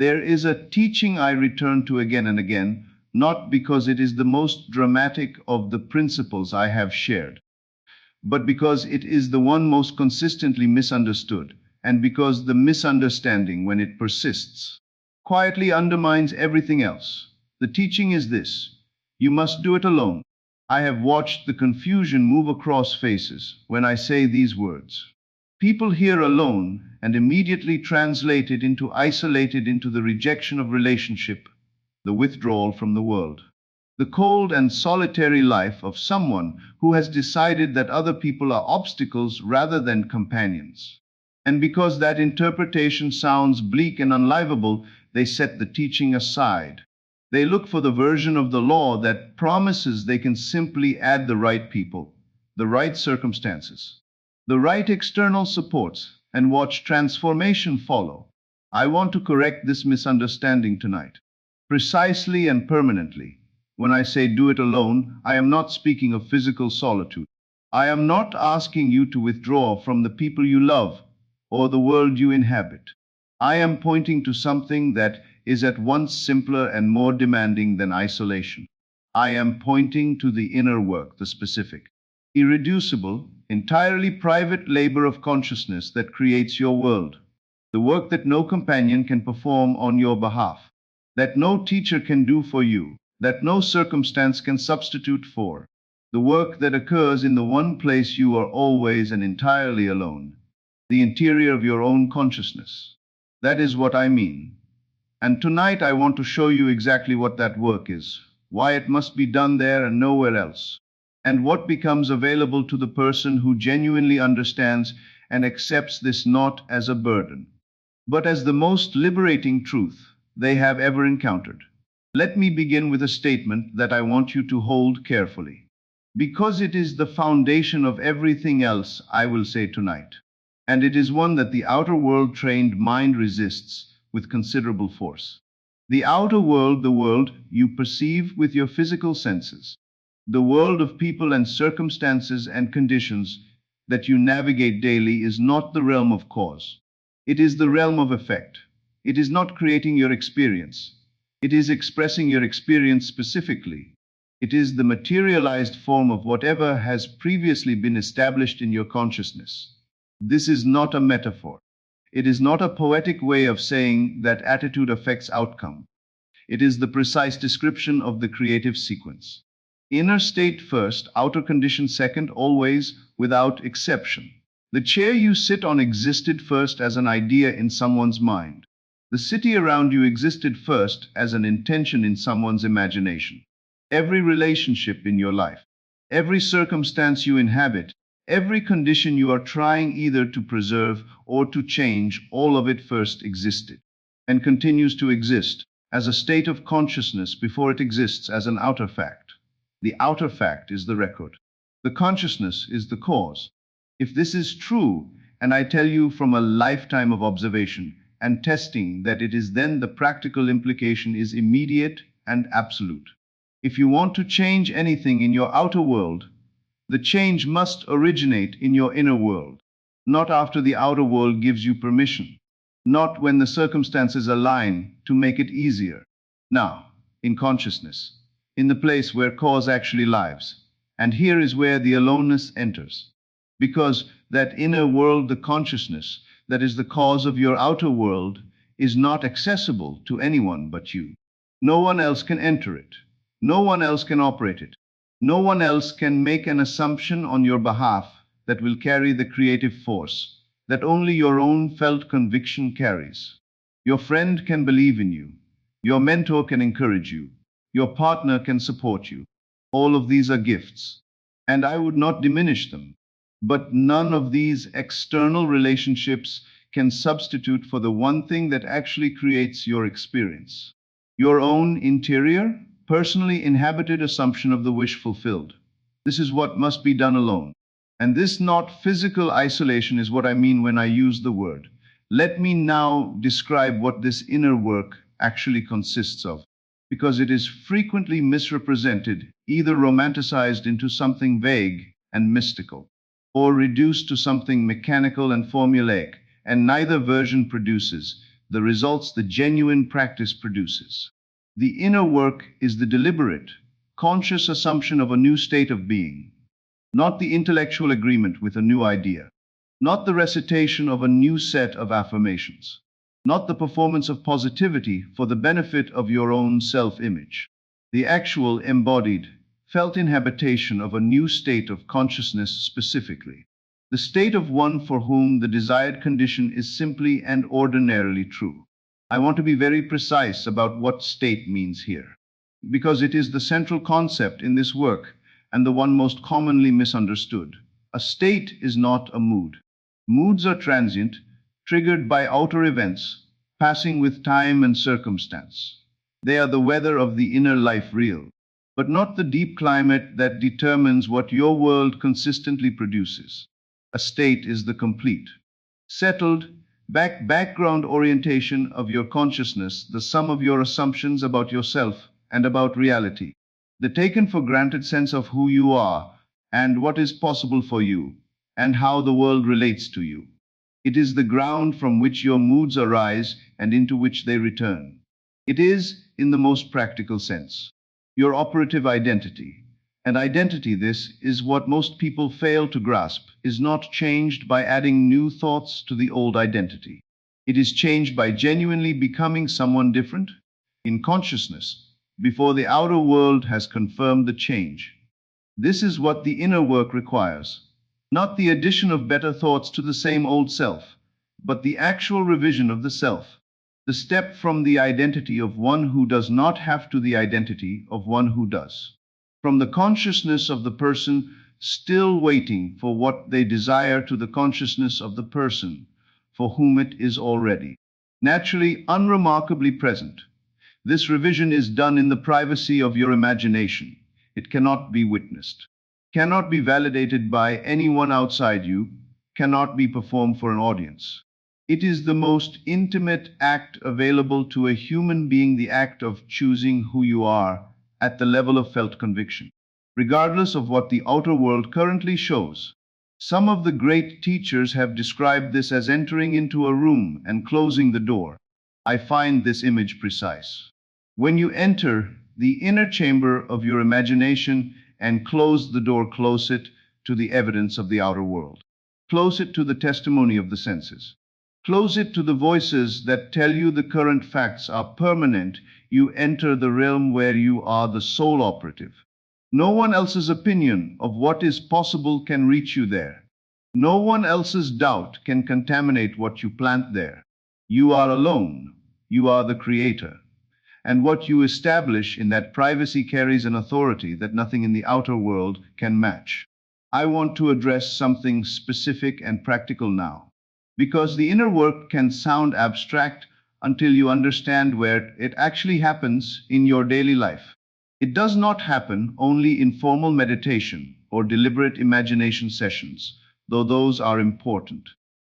There is a teaching I return to again and again, not because it is the most dramatic of the principles I have shared, but because it is the one most consistently misunderstood, and because the misunderstanding, when it persists, quietly undermines everything else. The teaching is this: you must do it alone. I have watched the confusion move across faces when I say these words. People hear alone and immediately translate it into isolated, into the rejection of relationship, the withdrawal from the world, the cold and solitary life of someone who has decided that other people are obstacles rather than companions. And because that interpretation sounds bleak and unlivable, they set the teaching aside. They look for the version of the law that promises they can simply add the right people, the right circumstances, the right external supports, and watch transformation follow. I want to correct this misunderstanding tonight, precisely and permanently. When I say do it alone, I am not speaking of physical solitude. I am not asking you to withdraw from the people you love or the world you inhabit. I am pointing to something that is at once simpler and more demanding than isolation. I am pointing to the inner work, the specific, irreducible, entirely private labor of consciousness that creates your world. The work that no companion can perform on your behalf, that no teacher can do for you, that no circumstance can substitute for. The work that occurs in the one place you are always and entirely alone, the interior of your own consciousness. That is what I mean. And tonight I want to show you exactly what that work is, why it must be done there and nowhere else, and what becomes available to the person who genuinely understands and accepts this not as a burden, but as the most liberating truth they have ever encountered. Let me begin with a statement that I want you to hold carefully, because it is the foundation of everything else I will say tonight, and it is one that the outer world trained mind resists with considerable force. The outer world, the world you perceive with your physical senses, the world of people and circumstances and conditions that you navigate daily, is not the realm of cause. It is the realm of effect. It is not creating your experience. It is expressing your experience specifically. It is the materialized form of whatever has previously been established in your consciousness. This is not a metaphor. It is not a poetic way of saying that attitude affects outcome. It is the precise description of the creative sequence. Inner state first, outer condition second, always, without exception. The chair you sit on existed first as an idea in someone's mind. The city around you existed first as an intention in someone's imagination. Every relationship in your life, every circumstance you inhabit, every condition you are trying either to preserve or to change, all of it first existed and continues to exist as a state of consciousness before it exists as an outer fact. The outer fact is the record. The consciousness is the cause. If this is true, and I tell you from a lifetime of observation and testing that it is, then the practical implication is immediate and absolute. If you want to change anything in your outer world, the change must originate in your inner world, not after the outer world gives you permission, not when the circumstances align to make it easier. Now, in consciousness, in the place where cause actually lives. And here is where the aloneness enters. Because that inner world, the consciousness, that is the cause of your outer world, is not accessible to anyone but you. No one else can enter it. No one else can operate it. No one else can make an assumption on your behalf that will carry the creative force that only your own felt conviction carries. Your friend can believe in you. Your mentor can encourage you. Your partner can support you. All of these are gifts, and I would not diminish them. But none of these external relationships can substitute for the one thing that actually creates your experience. Your own interior, personally inhabited assumption of the wish fulfilled. This is what must be done alone. And this not physical isolation is what I mean when I use the word. Let me now describe what this inner work actually consists of, because it is frequently misrepresented, either romanticized into something vague and mystical, or reduced to something mechanical and formulaic, and neither version produces the results the genuine practice produces. The inner work is the deliberate, conscious assumption of a new state of being, not the intellectual agreement with a new idea, not the recitation of a new set of affirmations, not the performance of positivity for the benefit of your own self-image. The actual embodied, felt inhabitation of a new state of consciousness specifically. The state of one for whom the desired condition is simply and ordinarily true. I want to be very precise about what state means here, because it is the central concept in this work and the one most commonly misunderstood. A state is not a mood. Moods are transient, triggered by outer events, passing with time and circumstance. They are the weather of the inner life real, but not the deep climate that determines what your world consistently produces. A state is the complete, settled, background orientation of your consciousness, the sum of your assumptions about yourself and about reality, the taken for granted sense of who you are and what is possible for you and how the world relates to you. It is the ground from which your moods arise and into which they return. It is, in the most practical sense, your operative identity. And identity, this is what most people fail to grasp, is not changed by adding new thoughts to the old identity. It is changed by genuinely becoming someone different in consciousness before the outer world has confirmed the change. This is what the inner work requires, not the addition of better thoughts to the same old self, but the actual revision of the self, the step from the identity of one who does not have to the identity of one who does. From the consciousness of the person still waiting for what they desire to the consciousness of the person for whom it is already, naturally, unremarkably present. This revision is done in the privacy of your imagination. It cannot be witnessed, cannot be validated by anyone outside you, cannot be performed for an audience. It is the most intimate act available to a human being, the act of choosing who you are at the level of felt conviction, regardless of what the outer world currently shows. Some of the great teachers have described this as entering into a room and closing the door. I find this image precise. When you enter the inner chamber of your imagination and close the door, close it to the evidence of the outer world. Close it to the testimony of the senses. Close it to the voices that tell you the current facts are permanent. You enter the realm where you are the sole operative. No one else's opinion of what is possible can reach you there. No one else's doubt can contaminate what you plant there. You are alone. You are the creator. And what you establish in that privacy carries an authority that nothing in the outer world can match. I want to address something specific and practical now, because the inner work can sound abstract until you understand where it actually happens in your daily life. It does not happen only in formal meditation or deliberate imagination sessions, though those are important.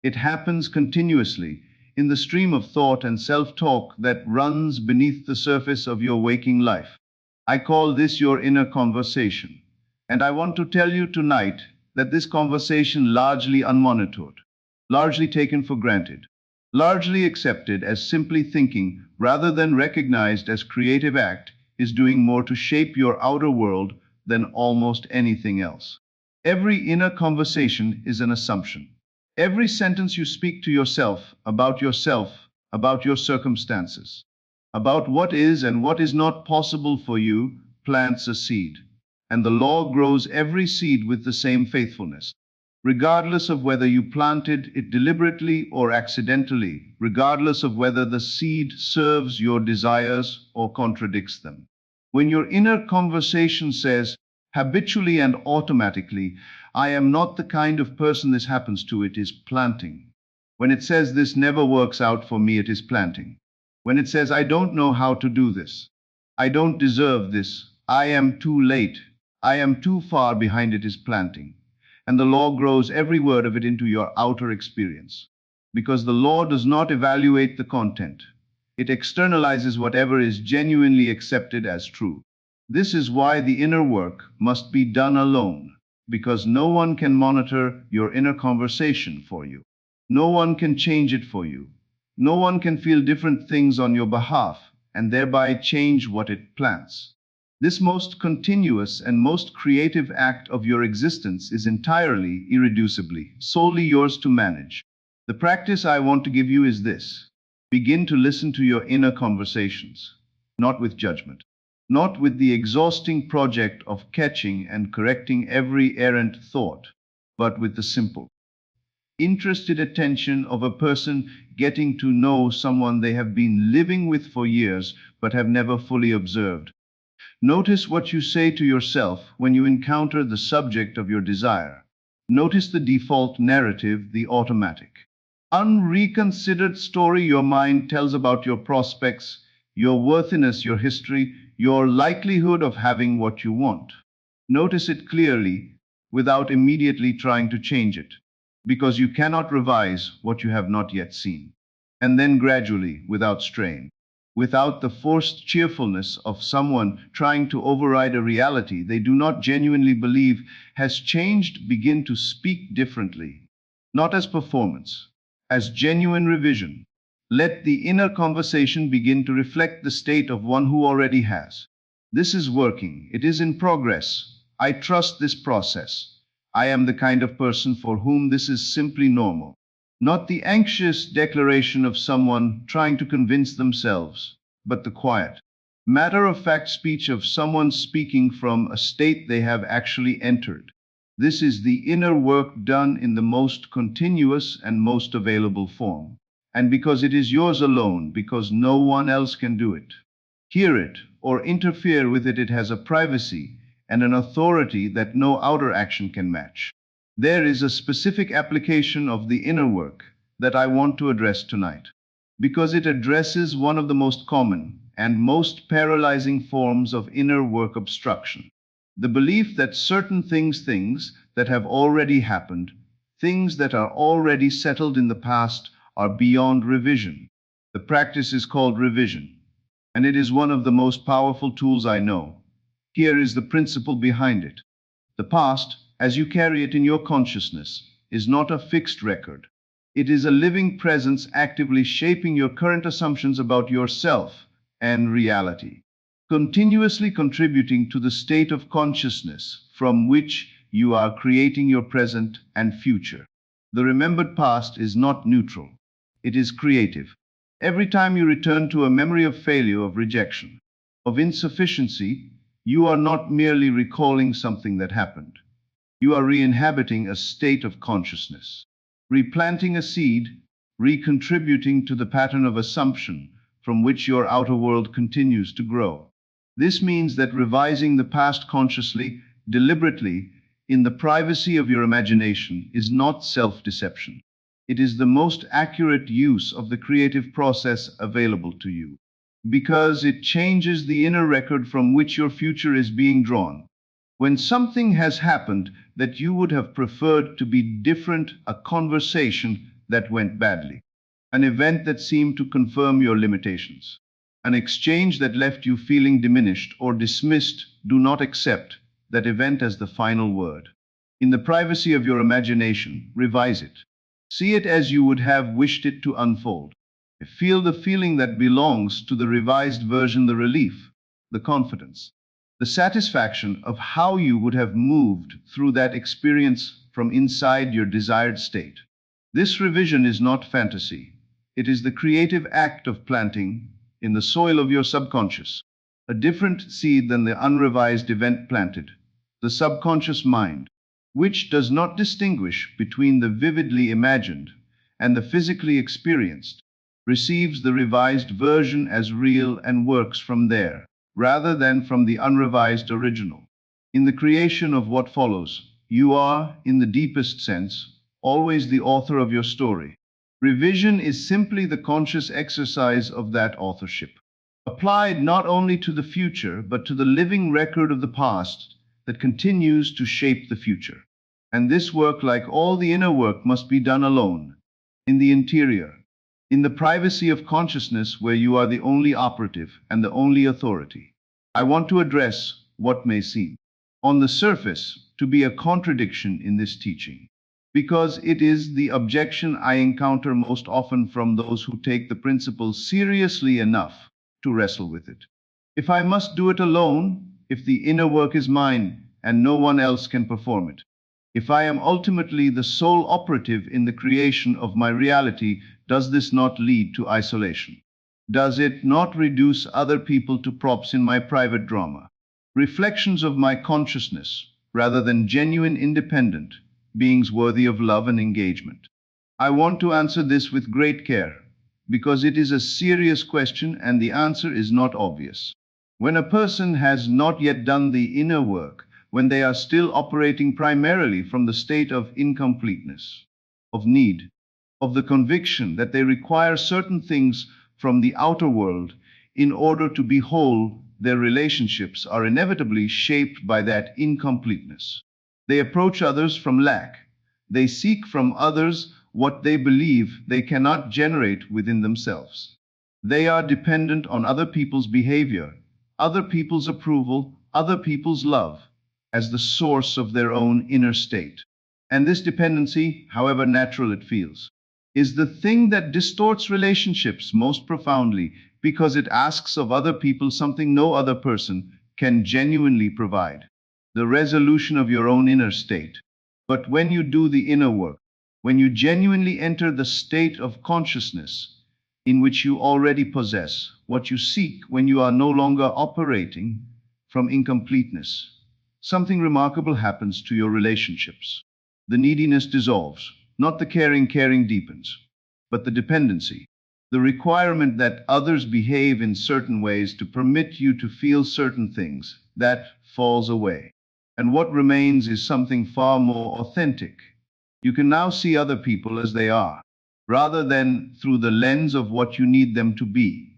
It happens continuously in the stream of thought and self-talk that runs beneath the surface of your waking life. I call this your inner conversation. And I want to tell you tonight that this conversation, largely unmonitored, largely taken for granted, largely accepted as simply thinking rather than recognized as creative act, is doing more to shape your outer world than almost anything else. Every inner conversation is an assumption. Every sentence you speak to yourself, about your circumstances, about what is and what is not possible for you, plants a seed. And the law grows every seed with the same faithfulness, regardless of whether you planted it deliberately or accidentally, regardless of whether the seed serves your desires or contradicts them. When your inner conversation says, habitually and automatically, I am not the kind of person this happens to, it is planting. When it says this never works out for me, it is planting. When it says I don't know how to do this, I don't deserve this, I am too late, I am too far behind, it is planting. And the law grows every word of it into your outer experience. Because the law does not evaluate the content. It externalizes whatever is genuinely accepted as true. This is why the inner work must be done alone, because no one can monitor your inner conversation for you. No one can change it for you. No one can feel different things on your behalf and thereby change what it plans. This most continuous and most creative act of your existence is entirely, irreducibly, solely yours to manage. The practice I want to give you is this. Begin to listen to your inner conversations, not with judgment, not with the exhausting project of catching and correcting every errant thought, but with the simple, interested attention of a person getting to know someone they have been living with for years but have never fully observed. Notice what you say to yourself when you encounter the subject of your desire. Notice the default narrative, the automatic, unreconsidered story your mind tells about your prospects, your worthiness, your history, your likelihood of having what you want. Notice it clearly without immediately trying to change it, because you cannot revise what you have not yet seen. And then gradually, without strain, without the forced cheerfulness of someone trying to override a reality they do not genuinely believe has changed, begin to speak differently, not as performance, as genuine revision. Let the inner conversation begin to reflect the state of one who already has. This is working. It is in progress. I trust this process. I am the kind of person for whom this is simply normal. Not the anxious declaration of someone trying to convince themselves, but the quiet, matter-of-fact speech of someone speaking from a state they have actually entered. This is the inner work done in the most continuous and most available form. And because it is yours alone, because no one else can do it, hear it, or interfere with it, it has a privacy and an authority that no outer action can match. There is a specific application of the inner work that I want to address tonight, because it addresses one of the most common and most paralyzing forms of inner work obstruction. The belief that certain things that have already happened, things that are already settled in the past, are beyond revision. The practice is called revision, and it is one of the most powerful tools I know. Here is the principle behind it. The past, as you carry it in your consciousness, is not a fixed record. It is a living presence actively shaping your current assumptions about yourself and reality, continuously contributing to the state of consciousness from which you are creating your present and future. The remembered past is not neutral. It is creative. Every time you return to a memory of failure, of rejection, of insufficiency, you are not merely recalling something that happened. You are re-inhabiting a state of consciousness, replanting a seed, recontributing to the pattern of assumption from which your outer world continues to grow. This means that revising the past consciously, deliberately, in the privacy of your imagination is not self-deception. It is the most accurate use of the creative process available to you, because it changes the inner record from which your future is being drawn. When something has happened that you would have preferred to be different, a conversation that went badly, an event that seemed to confirm your limitations, an exchange that left you feeling diminished or dismissed, do not accept that event as the final word. In the privacy of your imagination, revise it. See it as you would have wished it to unfold. Feel the feeling that belongs to the revised version, the relief, the confidence, the satisfaction of how you would have moved through that experience from inside your desired state. This revision is not fantasy. It is the creative act of planting, in the soil of your subconscious, a different seed than the unrevised event planted, the subconscious mind, which does not distinguish between the vividly imagined and the physically experienced, receives the revised version as real and works from there, rather than from the unrevised original. In the creation of what follows, you are, in the deepest sense, always the author of your story. Revision is simply the conscious exercise of that authorship, applied not only to the future, but to the living record of the past that continues to shape the future. And this work, like all the inner work, must be done alone, in the interior, in the privacy of consciousness where you are the only operative and the only authority. I want to address what may seem, on the surface, to be a contradiction in this teaching. because it is the objection I encounter most often from those who take the principle seriously enough to wrestle with it. If I must do it alone, if the inner work is mine and no one else can perform it, if I am ultimately the sole operative in the creation of my reality, does this not lead to isolation? Does it not reduce other people to props in my private drama? Reflections of my consciousness, rather than genuine independent beings worthy of love and engagement. I want to answer this with great care, because it is a serious question and the answer is not obvious. When a person has not yet done the inner work, when they are still operating primarily from the state of incompleteness, of need, of the conviction that they require certain things from the outer world in order to be whole, their relationships are inevitably shaped by that incompleteness. They approach others from lack. They seek from others what they believe they cannot generate within themselves. They are dependent on other people's behavior, other people's approval, other people's love, as the source of their own inner state. And this dependency, however natural it feels, is the thing that distorts relationships most profoundly because it asks of other people something no other person can genuinely provide: the resolution of your own inner state. But when you do the inner work, when you genuinely enter the state of consciousness in which you already possess what you seek, when you are no longer operating from incompleteness, something remarkable happens to your relationships. The neediness dissolves, not the caring deepens, but the dependency, the requirement that others behave in certain ways to permit you to feel certain things, that falls away. And what remains is something far more authentic. You can now see other people as they are, rather than through the lens of what you need them to be.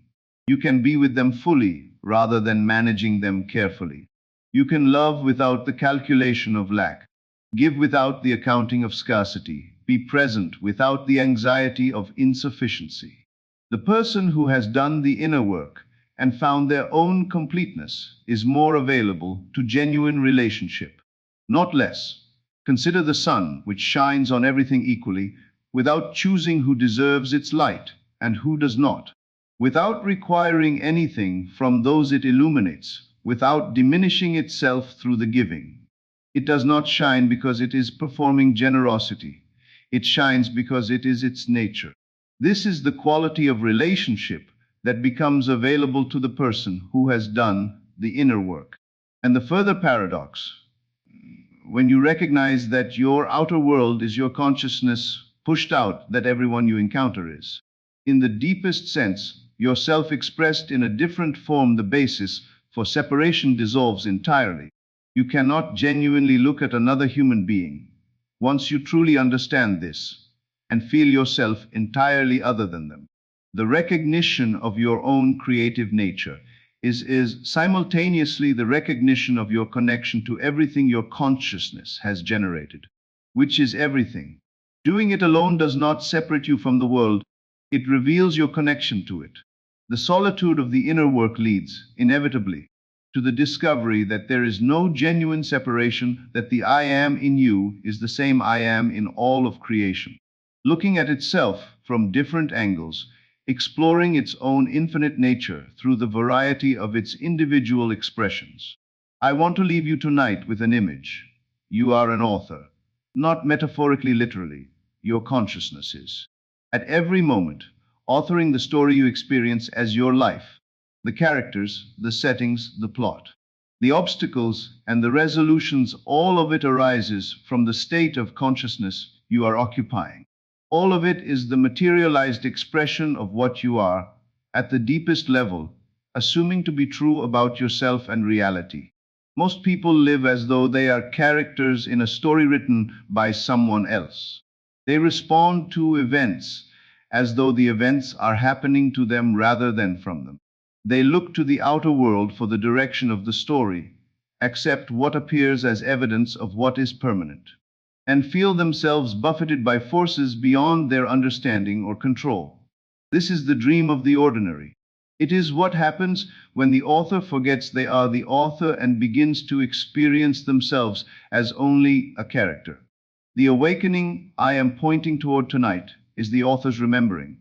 You can be with them fully, rather than managing them carefully. You can love without the calculation of lack, give without the accounting of scarcity, be present without the anxiety of insufficiency. The person who has done the inner work and found their own completeness is more available to genuine relationship, not less. Consider the sun, which shines on everything equally, without choosing who deserves its light and who does not, without requiring anything from those it illuminates, without diminishing itself through the giving. It does not shine because it is performing generosity. It shines because it is its nature. This is the quality of relationship that becomes available to the person who has done the inner work. And the further paradox, when you recognize that your outer world is your consciousness pushed out, that everyone you encounter is, in the deepest sense, yourself expressed in a different form, the basis for separation dissolves entirely. You cannot genuinely look at another human being once you truly understand this and feel yourself entirely other than them. The recognition of your own creative nature is simultaneously the recognition of your connection to everything your consciousness has generated, which is everything. Doing it alone does not separate you from the world, it reveals your connection to it. The solitude of the inner work leads, inevitably, to the discovery that there is no genuine separation, that the I am in you is the same I am in all of creation. Looking at itself from different angles, exploring its own infinite nature through the variety of its individual expressions. I want to leave you tonight with an image. You are an author, not metaphorically, literally. Your consciousness is, at every moment, authoring the story you experience as your life. The characters, the settings, the plot, the obstacles, and the resolutions, all of it arises from the state of consciousness you are occupying. All of it is the materialized expression of what you are, at the deepest level, assuming to be true about yourself and reality. Most people live as though they are characters in a story written by someone else. They respond to events as though the events are happening to them rather than from them. They look to the outer world for the direction of the story, accept what appears as evidence of what is permanent, and feel themselves buffeted by forces beyond their understanding or control. This is the dream of the ordinary. It is what happens when the author forgets they are the author and begins to experience themselves as only a character. The awakening I am pointing toward tonight is the author's remembering.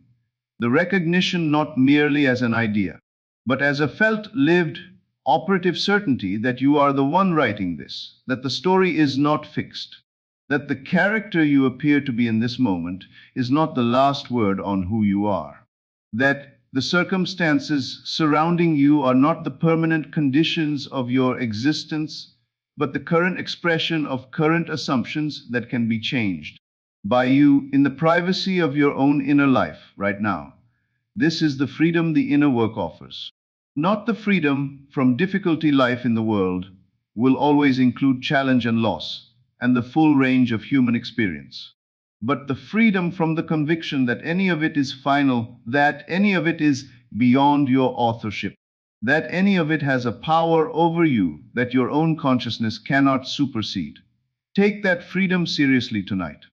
The recognition not merely as an idea, but as a felt, lived, operative certainty that you are the one writing this, that the story is not fixed, that the character you appear to be in this moment is not the last word on who you are, that the circumstances surrounding you are not the permanent conditions of your existence, but the current expression of current assumptions that can be changed by you in the privacy of your own inner life right now. This is the freedom the inner work offers. Not the freedom from difficulty. Life in the world will always include challenge and loss, and the full range of human experience. But the freedom from the conviction that any of it is final, that any of it is beyond your authorship, that any of it has a power over you that your own consciousness cannot supersede. Take that freedom seriously tonight.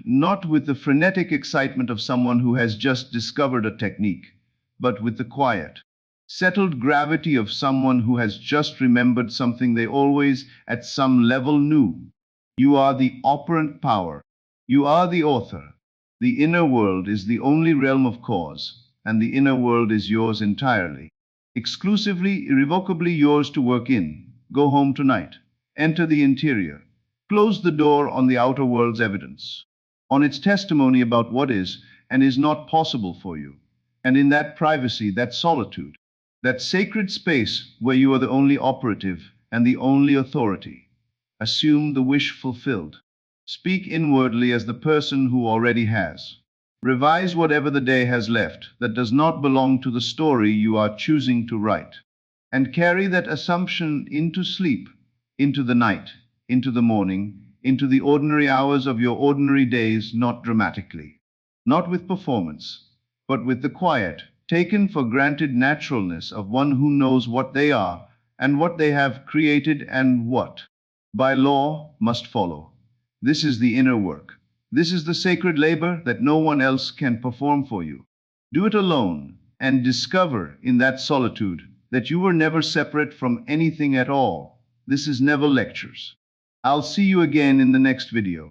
Not with the frenetic excitement of someone who has just discovered a technique, but with the quiet, settled gravity of someone who has just remembered something they always, at some level, knew. You are the operant power. You are the author. The inner world is the only realm of cause, and the inner world is yours entirely, exclusively, irrevocably yours to work in. Go home tonight. Enter the interior. Close the door on the outer world's evidence, on its testimony about what is and is not possible for you. And in that privacy, that solitude, that sacred space where you are the only operative and the only authority, assume the wish fulfilled. Speak inwardly as the person who already has. Revise whatever the day has left that does not belong to the story you are choosing to write. And carry that assumption into sleep, into the night, into the morning, into the ordinary hours of your ordinary days, not dramatically, not with performance, but with the quiet, taken for granted naturalness of one who knows what they are and what they have created and what, by law, must follow. This is the inner work. This is the sacred labor that no one else can perform for you. Do it alone and discover in that solitude that you were never separate from anything at all. This is never lectures. I'll see you again in the next video.